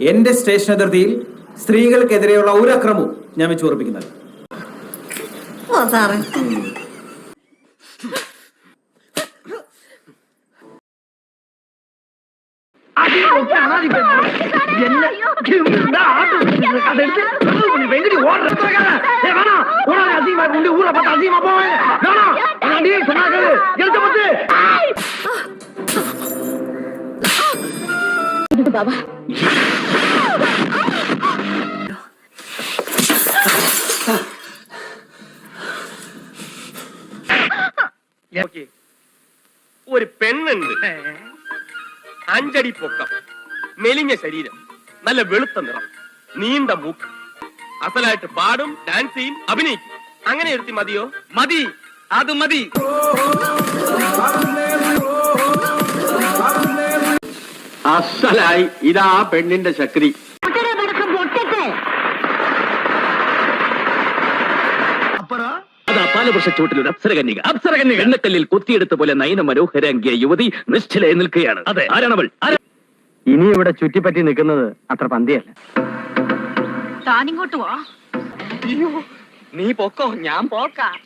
എന്റെ സ്റ്റേഷൻ അതിർത്തിയിൽ സ്ത്രീകൾക്കെതിരെയുള്ള ഒരു അക്രമവും ഞാൻ വെച്ച് ഉറപ്പിക്കുന്നത്. ബാബാ ഒരു പെണ്ണുണ്ട്, 5 അടി പൊക്കം, മെലിഞ്ഞ ശരീരം, നല്ല വെളുത്ത നിറം, നീണ്ട മൂക്ക്, അസലായിട്ട് പാടും, ഡാൻസ് ചെയ്യും, അഭിനയിക്കും. അങ്ങനെ എടുത്തി മതിയോ? മതി, അത് മതി. അസലായി. ഇതാ പെണ്ണിന്റെ ശക്തി. പാലവൃക്ഷച്ചോട്ടിൽ അപ്സരകന്യക എണ്ണക്കല്ലിൽ കൊത്തിയെടുത്ത പോലെ നയന മനോഹരാംഗിയ യുവതി നിശ്ചലയെ നിൽക്കുകയാണ്. അതെ, ആരാണവൾ? ഇനി ഇവിടെ ചുറ്റിപ്പറ്റി നിൽക്കുന്നത് അത്ര പന്തിയല്ല. താനിങ്ങോട്ട് വാ. നീ പൊക്കോ, ഞാൻ പോക്കാം.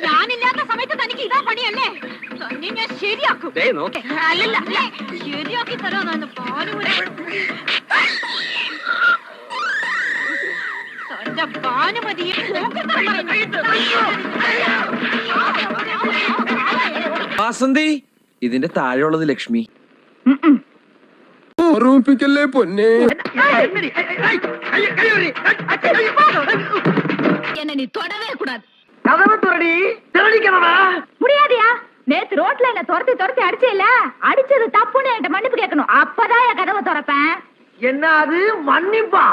ഞാനില്ലാത്ത സമയത്ത് തനിക്ക് ഇതാ പണിയല്ലേ? തന്നെ ഞാൻ ശരിയാക്കും. അല്ലല്ല, ശരിയാക്കി തരാന്ന് പാലുമുര. തന്റെ പാനുമതിയെ വാസന്തി, ഇതിന്റെ താഴെയുള്ളത് ലക്ഷ്മി. ഓർമ്മിപ്പിക്കല്ലേ പൊന്നെ. என்ன நீ தொடவே கூடாது. கதவை துறடி, திரடிக்கணுமா? முடியாதியா? நேத்து ரோட்ல என்ன துரத்தி அடிச்சேல, அடிச்சது தப்புன்னு என்கிட்ட மன்னிப்பு கேட்கணும். அப்பதான் என் கதவை திறப்பேன். என்ன அது மன்னிப்பா?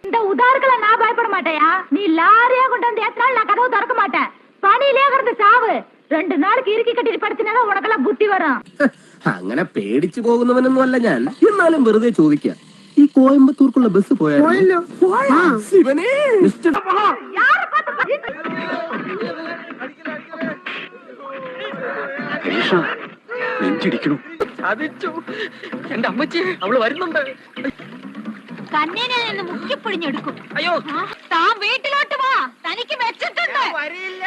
இந்த உதாரணங்களை நான் பயப்பட மாட்டேயா. நீ லாரியா கொண்டு வந்து ஏத்தினாலும் நான் கதவை திறக்க மாட்டேன். பணியிலே கிடந்து சாவு. 2 நாளைக்கு இறுக்கி കെട്ടി പഠിച്ചിനാ ഉനക്കെല്ലാം ബുദ്ധി വരും. അങ്ങനെ പേടിച്ചു പോകുന്നവനൊന്നും അല്ല ഞാൻ. എന്നാലും വെറുതെ ചോദിക്കാം, ഈ കോയമ്പത്തൂർക്കുള്ള ബസ് പോയാലോ? ശിവനേ, നെഞ്ചിടിക്കണു. ചതിച്ചു. എന്റെ അമ്മച്ചി, അവള് വരുന്നുണ്ട്. കന്നേനെ നിന്ന് മുക്കിപ്പൊടിഞ്ഞെടുക്കും. അയ്യോ, താൻ വീട്ടിലോട്ട് വാ, തനിക്ക് വെച്ചിട്ടുണ്ട്. വരില്ല.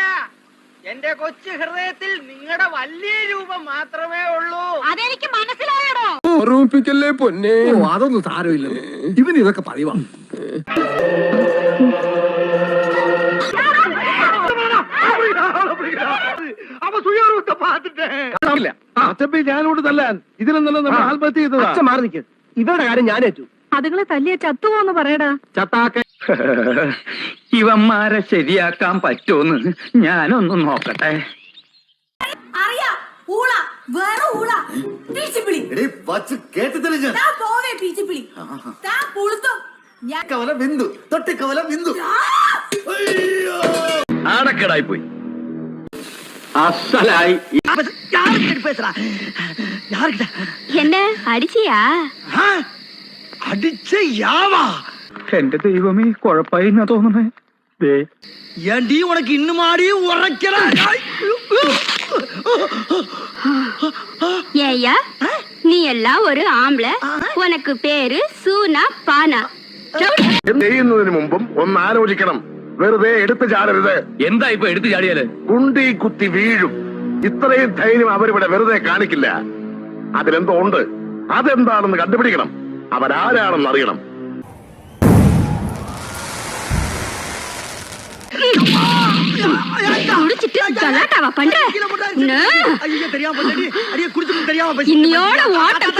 എന്റെ കൊച്ചു ഹൃദയത്തിൽ നിങ്ങളുടെ വലിയ രൂപം മാത്രമേ ഉള്ളൂ. അതെനിക്ക് മനസ്സിലായടോ. ഓർമ്മിപ്പിക്കല്ലേ പൊന്നെ. അതൊന്നും സാരമില്ല, ഇവന് ഇതൊക്കെ പതിവാ. ഞാനോട് തല്ലാൻ ഇതിലെന്നല്ല നമ്മൾ ആത്മഹത്യ ചെയ്തതാ. മാറി നിൽക്ക്. ഇവരുടെ കാര്യം ഞാനേറ്റു. അതുങ്ങളെ തല്ലിയ ചത്തുവോന്ന് പറയടാ. ചത്താക്ക ഇവന്മാരെ ശരിയാക്കാൻ പറ്റുമെന്ന് ഞാനൊന്ന് നോക്കട്ടെ. ആടക്കേടായി പോയി. അസലായി. എന്നെ അടിച്ചിയാ? അടിച്ച യാവാ? എന്റെ ദൈവമേ, കുഴപ്പമായി എന്നാ തോന്നുന്നേ. ஏண்டி உனக்கு இன்னும் ஆடி உரைக்கிற? ஏய்யா, நீ எல்லாம் ஒரு ஆம்பளை, உனக்கு பேரு സൂന പാന. ചെയ്യുന്നതിന് മുമ്പും ഒന്ന് ആലോചിക്കണം. വെറുതെ എടുത്തു ചാടരുത്. എന്താ ഇപ്പൊ എടുത്തു ചാടിയാല്? കുണ്ടി കുത്തി വീഴും. ഇത്രയും ധൈര്യം അവരിവിടെ വെറുതെ കാണിക്കില്ല. അതിലെന്തോ ഉണ്ട്. അതെന്താണെന്ന് കണ്ടുപിടിക്കണം. അവരാരാണെന്ന് അറിയണം. இன்னையோட ஓட்டம்